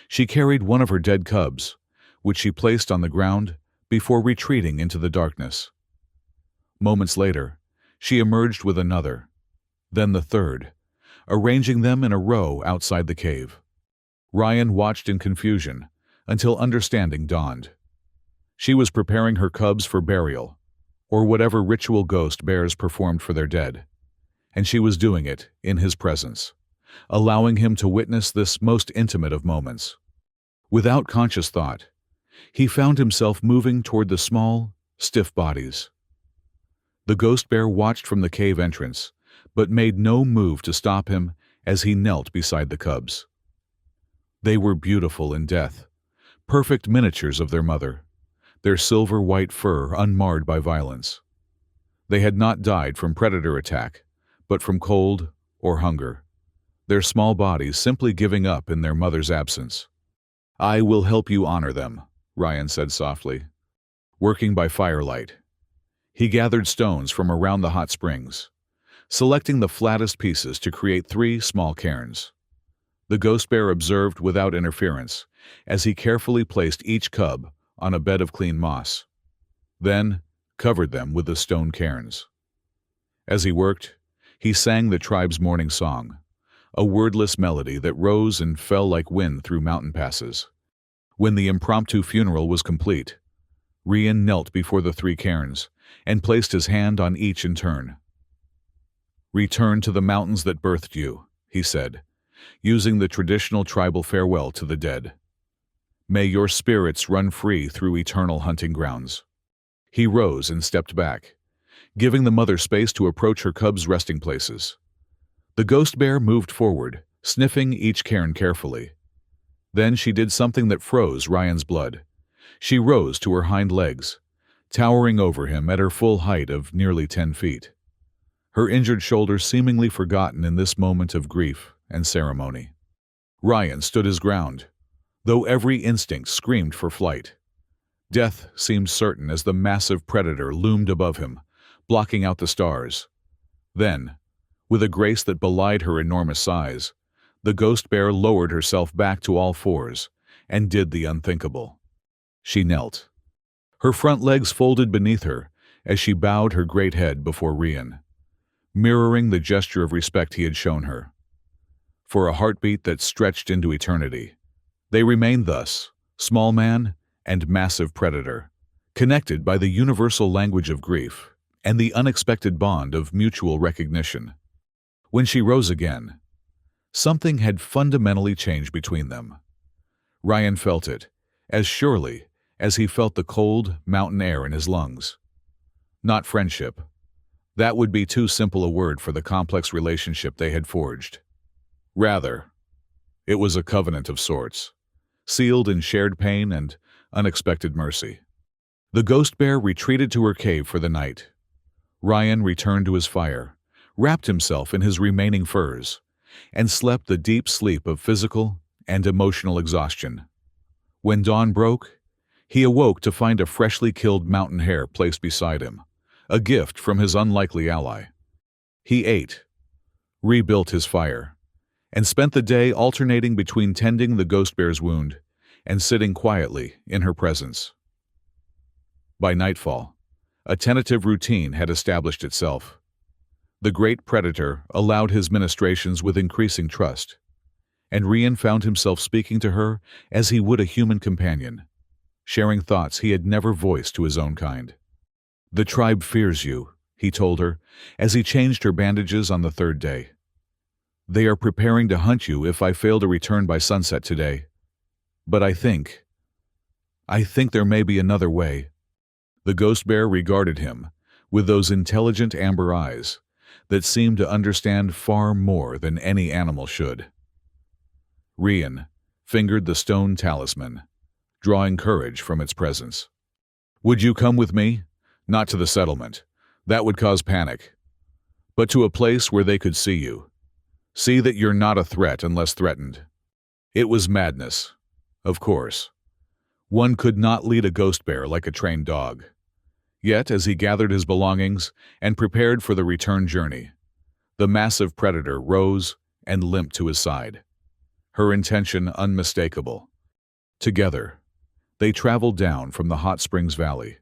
Speaker 1: she carried one of her dead cubs, which she placed on the ground before retreating into the darkness. Moments later, she emerged with another, then the third, arranging them in a row outside the cave. Ryan watched in confusion until understanding dawned. She was preparing her cubs for burial, or whatever ritual ghost bears performed for their dead, and she was doing it in his presence, allowing him to witness this most intimate of moments. Without conscious thought, he found himself moving toward the small, stiff bodies. The ghost bear watched from the cave entrance, but made no move to stop him as he knelt beside the cubs. They were beautiful in death, perfect miniatures of their mother, their silver-white fur unmarred by violence. They had not died from predator attack, but from cold or hunger, their small bodies simply giving up in their mother's absence. "I will help you honor them," Ryan said softly. Working by firelight, he gathered stones from around the hot springs, selecting the flattest pieces to create 3 small cairns. The ghost bear observed without interference as he carefully placed each cub on a bed of clean moss, then covered them with the stone cairns. As he worked, he sang the tribe's morning song, a wordless melody that rose and fell like wind through mountain passes. When the impromptu funeral was complete, Ryan knelt before the 3 cairns and placed his hand on each in turn. "Return to the mountains that birthed you," he said, using the traditional tribal farewell to the dead. "May your spirits run free through eternal hunting grounds." He rose and stepped back, giving the mother space to approach her cubs' resting places. The ghost bear moved forward, sniffing each cairn carefully. Then she did something that froze Ryan's blood. She rose to her hind legs, towering over him at her full height of nearly 10 feet. Her injured shoulder seemingly forgotten in this moment of grief and ceremony. Ryan stood his ground, though every instinct screamed for flight. Death seemed certain as the massive predator loomed above him, blocking out the stars. Then, with a grace that belied her enormous size, the ghost bear lowered herself back to all fours and did the unthinkable. She knelt, her front legs folded beneath her as she bowed her great head before Ryan, mirroring the gesture of respect he had shown her. For a heartbeat that stretched into eternity, they remained thus, small man and massive predator, connected by the universal language of grief and the unexpected bond of mutual recognition. When she rose again, something had fundamentally changed between them. Ryan felt it, as surely as he felt the cold mountain air in his lungs. Not friendship. That would be too simple a word for the complex relationship they had forged. Rather, it was a covenant of sorts, sealed in shared pain and unexpected mercy. The ghost bear retreated to her cave for the night. Ryan returned to his fire, wrapped himself in his remaining furs, and slept the deep sleep of physical and emotional exhaustion. When dawn broke, he awoke to find a freshly killed mountain hare placed beside him, a gift from his unlikely ally. He ate, rebuilt his fire, and spent the day alternating between tending the ghost bear's wound and sitting quietly in her presence. By nightfall, a tentative routine had established itself. The great predator allowed his ministrations with increasing trust, and Rian found himself speaking to her as he would a human companion, sharing thoughts he had never voiced to his own kind. "The tribe fears you," he told her, as he changed her bandages on the third day. "They are preparing to hunt you if I fail to return by sunset today. But I think there may be another way." The ghost bear regarded him with those intelligent amber eyes that seemed to understand far more than any animal should. Rian fingered the stone talisman, drawing courage from its presence. "Would you come with me? Not to the settlement. That would cause panic. But to a place where they could see you. See that you're not a threat unless threatened." It was madness. Of course. One could not lead a ghost bear like a trained dog. Yet, as he gathered his belongings and prepared for the return journey, the massive predator rose and limped to his side, her intention unmistakable. Together, they traveled down from the Hot Springs Valley,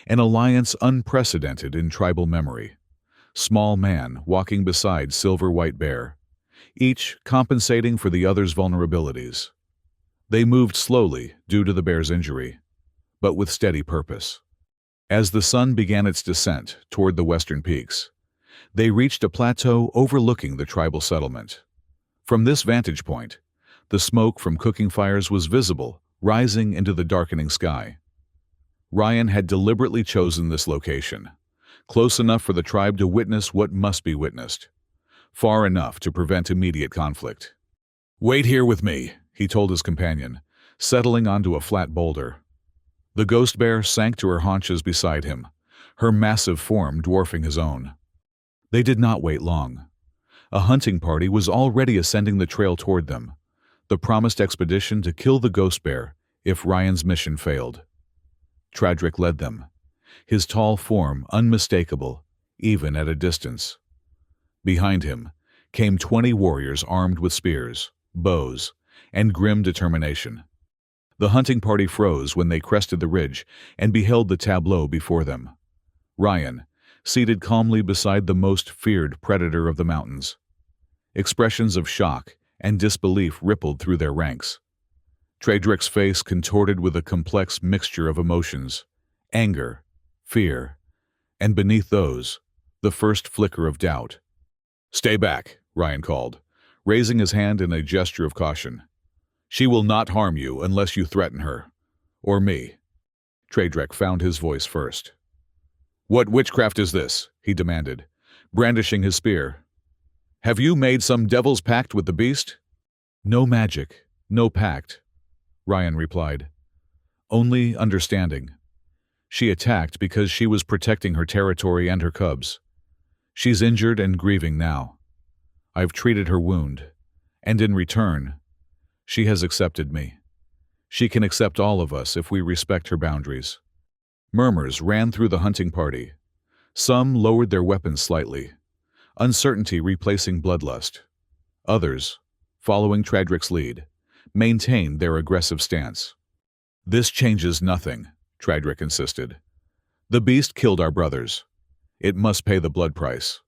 Speaker 1: an alliance unprecedented in tribal memory. Small man walking beside Silver White Bear, each compensating for the other's vulnerabilities. They moved slowly due to the bear's injury, but with steady purpose. As the sun began its descent toward the western peaks, they reached a plateau overlooking the tribal settlement. From this vantage point, the smoke from cooking fires was visible, rising into the darkening sky. Rian had deliberately chosen this location, close enough for the tribe to witness what must be witnessed, far enough to prevent immediate conflict. "Wait here with me," he told his companion, settling onto a flat boulder. The ghost bear sank to her haunches beside him, her massive form dwarfing his own. They did not wait long. A hunting party was already ascending the trail toward them, the promised expedition to kill the ghost bear if Rian's mission failed. Tradrick led them, his tall form unmistakable, even at a distance. Behind him came 20 warriors armed with spears, bows, and grim determination. The hunting party froze when they crested the ridge and beheld the tableau before them. Rian, seated calmly beside the most feared predator of the mountains. Expressions of shock and disbelief rippled through their ranks. Tradrick's face contorted with a complex mixture of emotions, anger, fear, and beneath those, the first flicker of doubt. "Stay back," Rian called, raising his hand in a gesture of caution. "She will not harm you unless you threaten her. Or me." Tradrick found his voice first. "What witchcraft is this?" he demanded, brandishing his spear. "Have you made some devil's pact with the beast?" "No magic, no pact," Rian replied. "Only understanding. She attacked because she was protecting her territory and her cubs. She's injured and grieving now. I've treated her wound, and in return, she has accepted me. She can accept all of us if we respect her boundaries." Murmurs ran through the hunting party. Some lowered their weapons slightly, uncertainty replacing bloodlust. Others, following Tradrick's lead, maintained their aggressive stance. "This changes nothing," Tradrick insisted. "The beast killed our brothers. It must pay the blood price."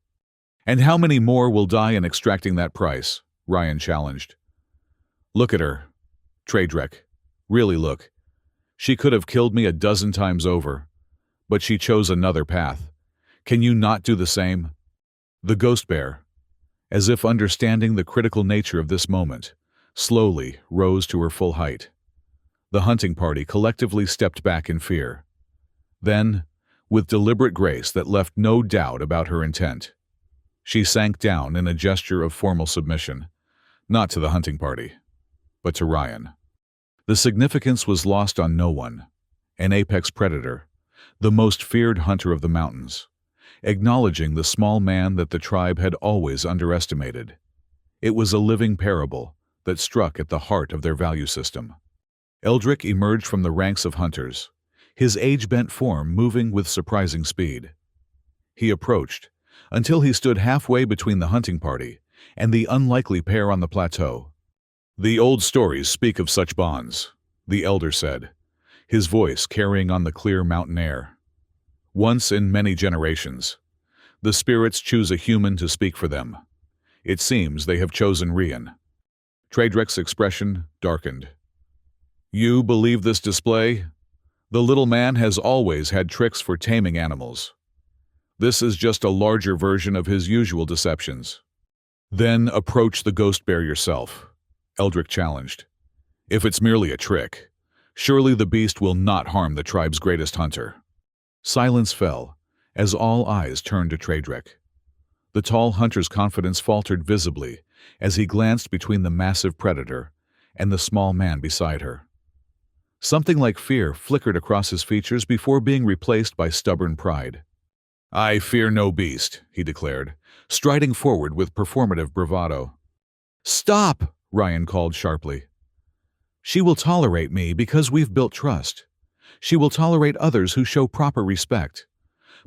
Speaker 1: "And how many more will die in extracting that price?" Rian challenged. "Look at her, Tradrick. Really look. She could have killed me a dozen times over, but she chose another path. Can you not do the same?" The ghost bear, as if understanding the critical nature of this moment, slowly rose to her full height. The hunting party collectively stepped back in fear. Then, with deliberate grace that left no doubt about her intent, she sank down in a gesture of formal submission, not to the hunting party, but to Rian. The significance was lost on no one. An apex predator, the most feared hunter of the mountains, acknowledging the small man that the tribe had always underestimated. It was a living parable that struck at the heart of their value system. Eldrick emerged from the ranks of hunters, his age-bent form moving with surprising speed. He approached, until he stood halfway between the hunting party and the unlikely pair on the plateau. "The old stories speak of such bonds," the elder said, his voice carrying on the clear mountain air. "Once in many generations, the spirits choose a human to speak for them. It seems they have chosen Rian." Traedrek's expression darkened. You believe this display? The little man has always had tricks for taming animals. This is just a larger version of his usual deceptions. Then approach the ghost bear yourself, Eldrick challenged. If it's merely a trick, surely the beast will not harm the tribe's greatest hunter. Silence fell, as all eyes turned to Traedrek. The tall hunter's confidence faltered visibly as he glanced between the massive predator and the small man beside her. Something like fear flickered across his features before being replaced by stubborn pride. I fear no beast, he declared, striding forward with performative bravado. Stop, Ryan called sharply. She will tolerate me because we've built trust. She will tolerate others who show proper respect.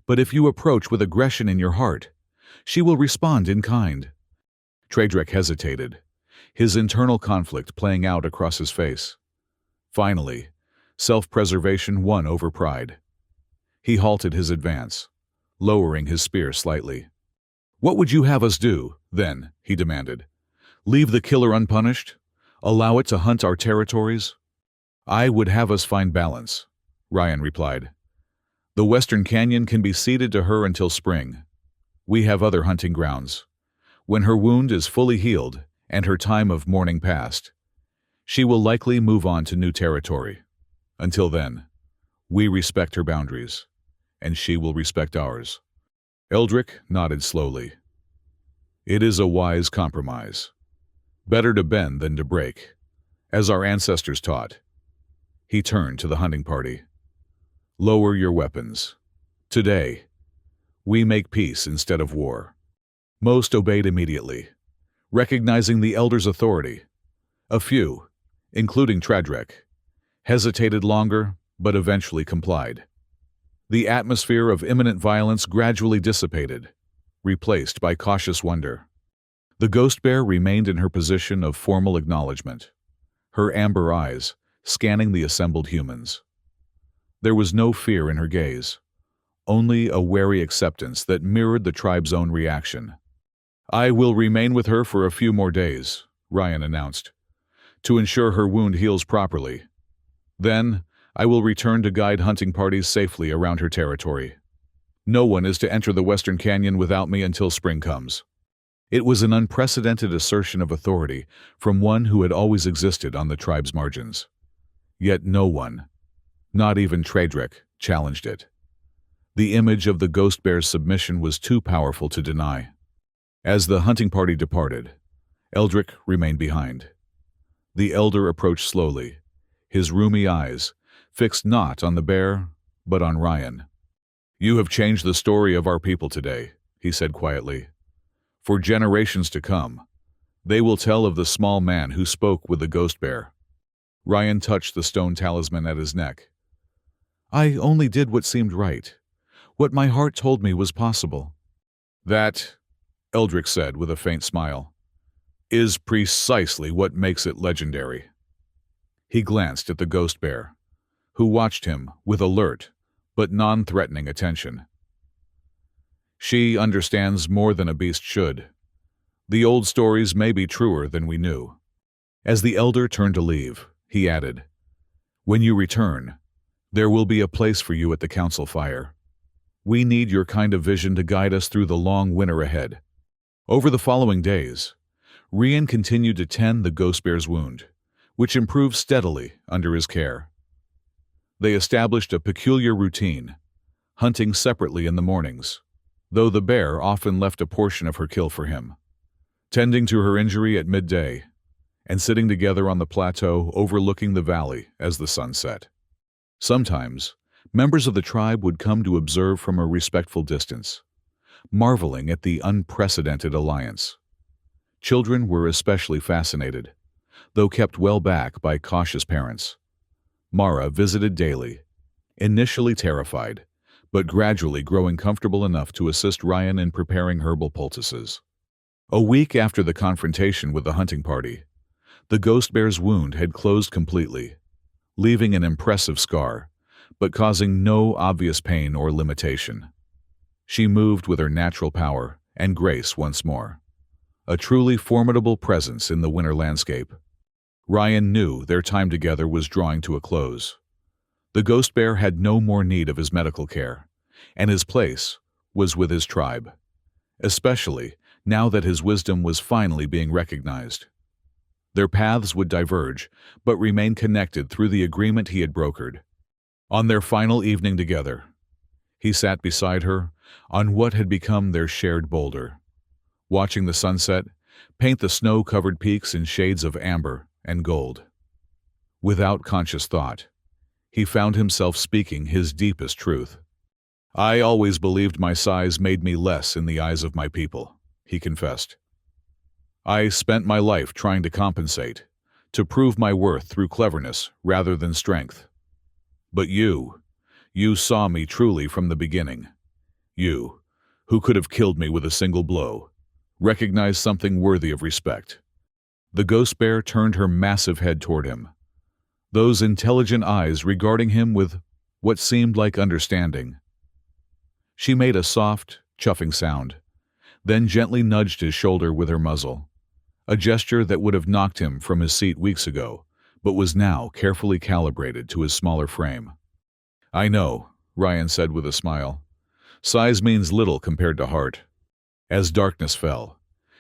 Speaker 1: But if you approach with aggression in your heart, she will respond in kind. Traedrek hesitated, his internal conflict playing out across his face. Finally, self-preservation won over pride. He halted his advance, lowering his spear slightly. What would you have us do, then? He demanded. Leave the killer unpunished? Allow it to hunt our territories? I would have us find balance, Ryan replied. The Western Canyon can be ceded to her until spring. We have other hunting grounds. When her wound is fully healed and her time of mourning past, she will likely move on to new territory. Until then, we respect her boundaries, and she will respect ours. Eldrick nodded slowly. It is a wise compromise. Better to bend than to break, as our ancestors taught. He turned to the hunting party. Lower your weapons. Today, we make peace instead of war. Most obeyed immediately, recognizing the elder's authority. A few, including Traedrek, hesitated longer but eventually complied. The atmosphere of imminent violence gradually dissipated, replaced by cautious wonder. The ghost bear remained in her position of formal acknowledgement, her amber eyes scanning the assembled humans. There was no fear in her gaze, only a wary acceptance that mirrored the tribe's own reaction. I will remain with her for a few more days, Ryan announced, to ensure her wound heals properly. Then, I will return to guide hunting parties safely around her territory. No one is to enter the Western Canyon without me until spring comes. It was an unprecedented assertion of authority from one who had always existed on the tribe's margins. Yet no one, not even Traedrek, challenged it. The image of the ghost bear's submission was too powerful to deny. As the hunting party departed, Eldrick remained behind. The elder approached slowly, his rheumy eyes fixed not on the bear, but on Ryan. You have changed the story of our people today, he said quietly. For generations to come, they will tell of the small man who spoke with the ghost bear. Ryan touched the stone talisman at his neck. I only did what seemed right, what my heart told me was possible. That, Eldrick said with a faint smile, is precisely what makes it legendary. He glanced at the ghost bear, who watched him with alert but non-threatening attention. She understands more than a beast should. The old stories may be truer than we knew. As the elder turned to leave, he added, When you return, there will be a place for you at the council fire. We need your kind of vision to guide us through the long winter ahead. Over the following days, Rian continued to tend the ghost bear's wound, which improved steadily under his care. They established a peculiar routine, hunting separately in the mornings, though the bear often left a portion of her kill for him, tending to her injury at midday, and sitting together on the plateau overlooking the valley as the sun set. Sometimes, members of the tribe would come to observe from a respectful distance, marveling at the unprecedented alliance. Children were especially fascinated, though kept well back by cautious parents. Mara visited daily, initially terrified, but gradually growing comfortable enough to assist Ryan in preparing herbal poultices. A week after the confrontation with the hunting party, the ghost bear's wound had closed completely, leaving an impressive scar, but causing no obvious pain or limitation. She moved with her natural power and grace once more, a truly formidable presence in the winter landscape. Ryan knew their time together was drawing to a close. The ghost bear had no more need of his medical care, and his place was with his tribe, especially now that his wisdom was finally being recognized. Their paths would diverge, but remain connected through the agreement he had brokered. On their final evening together, he sat beside her on what had become their shared boulder, watching the sunset paint the snow-covered peaks in shades of amber and gold. Without conscious thought, he found himself speaking his deepest truth. "I always believed my size made me less in the eyes of my people," he confessed. "I spent my life trying to compensate, to prove my worth through cleverness rather than strength. But you saw me truly from the beginning. You, who could have killed me with a single blow, recognized something worthy of respect." The ghost bear turned her massive head toward him, those intelligent eyes regarding him with what seemed like understanding. She made a soft, chuffing sound, then gently nudged his shoulder with her muzzle, a gesture that would have knocked him from his seat weeks ago, but was now carefully calibrated to his smaller frame. "I know," Ryan said with a smile. "Size means little compared to heart." As darkness fell,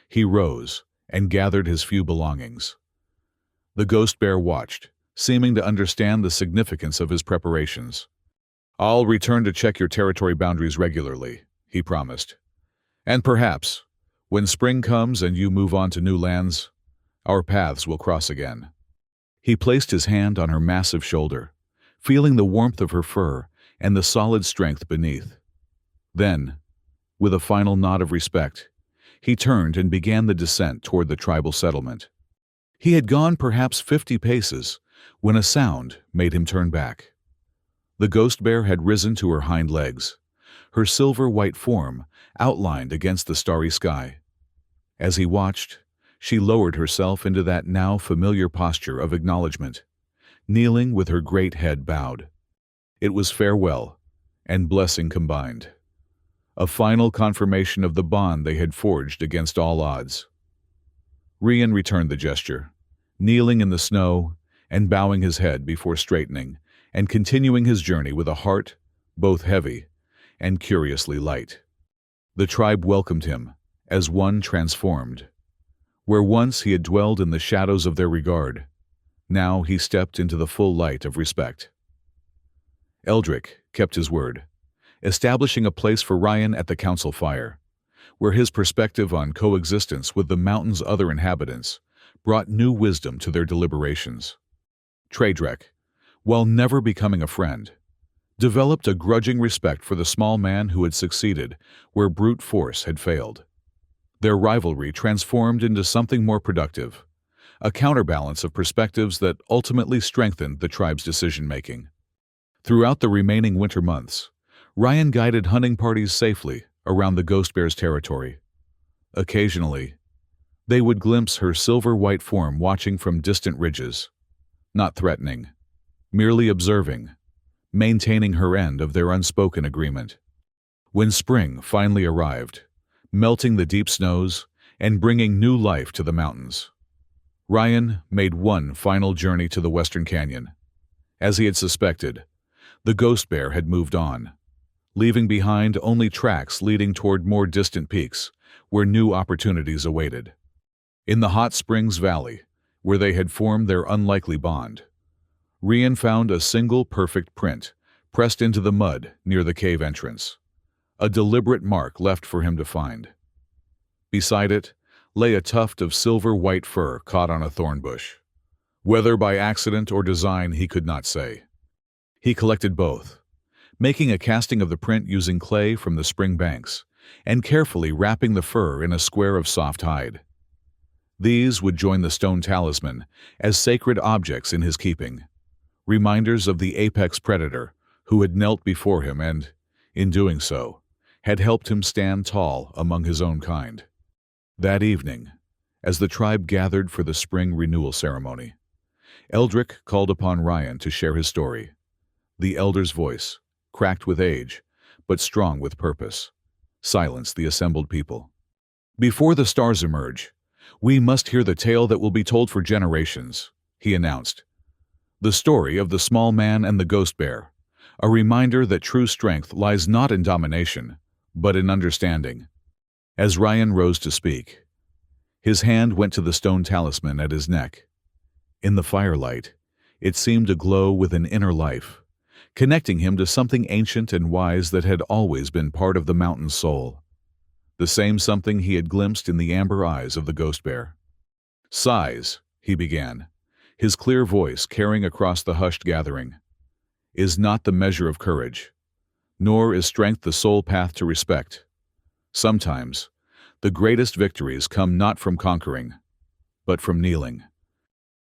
Speaker 1: he rose and gathered his few belongings. The ghost bear watched, seeming to understand the significance of his preparations. "I'll return to check your territory boundaries regularly," he promised. "And perhaps, when spring comes and you move on to new lands, our paths will cross again." He placed his hand on her massive shoulder, feeling the warmth of her fur and the solid strength beneath. Then, with a final nod of respect, he turned and began the descent toward the tribal settlement. He had gone perhaps 50 paces when a sound made him turn back. The ghost bear had risen to her hind legs, her silver-white form outlined against the starry sky. As he watched, she lowered herself into that now familiar posture of acknowledgement, kneeling with her great head bowed. It was farewell and blessing combined, a final confirmation of the bond they had forged against all odds. Ryan returned the gesture, kneeling in the snow and bowing his head before straightening and continuing his journey with a heart both heavy and curiously light. The tribe welcomed him as one transformed. Where once he had dwelled in the shadows of their regard, now he stepped into the full light of respect. Eldrick kept his word, establishing a place for Ryan at the council fire, where his perspective on coexistence with the mountain's other inhabitants brought new wisdom to their deliberations. Traedrek, while never becoming a friend, developed a grudging respect for the small man who had succeeded where brute force had failed. Their rivalry transformed into something more productive, a counterbalance of perspectives that ultimately strengthened the tribe's decision-making. Throughout the remaining winter months, Ryan guided hunting parties safely around the ghost bear's territory. Occasionally, they would glimpse her silver-white form watching from distant ridges, not threatening, merely observing, maintaining her end of their unspoken agreement. When spring finally arrived, melting the deep snows and bringing new life to the mountains, Ryan made one final journey to the Western Canyon. As he had suspected, the ghost bear had moved on, leaving behind only tracks leading toward more distant peaks where new opportunities awaited. In the Hot Springs Valley, where they had formed their unlikely bond, Ryan found a single perfect print pressed into the mud near the cave entrance, a deliberate mark left for him to find. Beside it lay a tuft of silver-white fur caught on a thorn bush. Whether by accident or design he could not say. He collected both, making a casting of the print using clay from the spring banks and carefully wrapping the fur in a square of soft hide. These would join the stone talisman as sacred objects in his keeping, reminders of the apex predator who had knelt before him and, in doing so, had helped him stand tall among his own kind. That evening, as the tribe gathered for the spring renewal ceremony, Eldrick called upon Ryan to share his story. The elder's voice, cracked with age, but strong with purpose, silenced the assembled people. Before the stars emerge, we must hear the tale that will be told for generations, he announced. The story of the small man and the ghost bear, a reminder that true strength lies not in domination, but in understanding. As Ryan rose to speak, his hand went to the stone talisman at his neck. In the firelight, it seemed to glow with an inner life, connecting him to something ancient and wise that had always been part of the mountain's soul. The same something he had glimpsed in the amber eyes of the ghost bear. "Size," he began, his clear voice carrying across the hushed gathering, "is not the measure of courage, nor is strength the sole path to respect. Sometimes, the greatest victories come not from conquering, but from kneeling."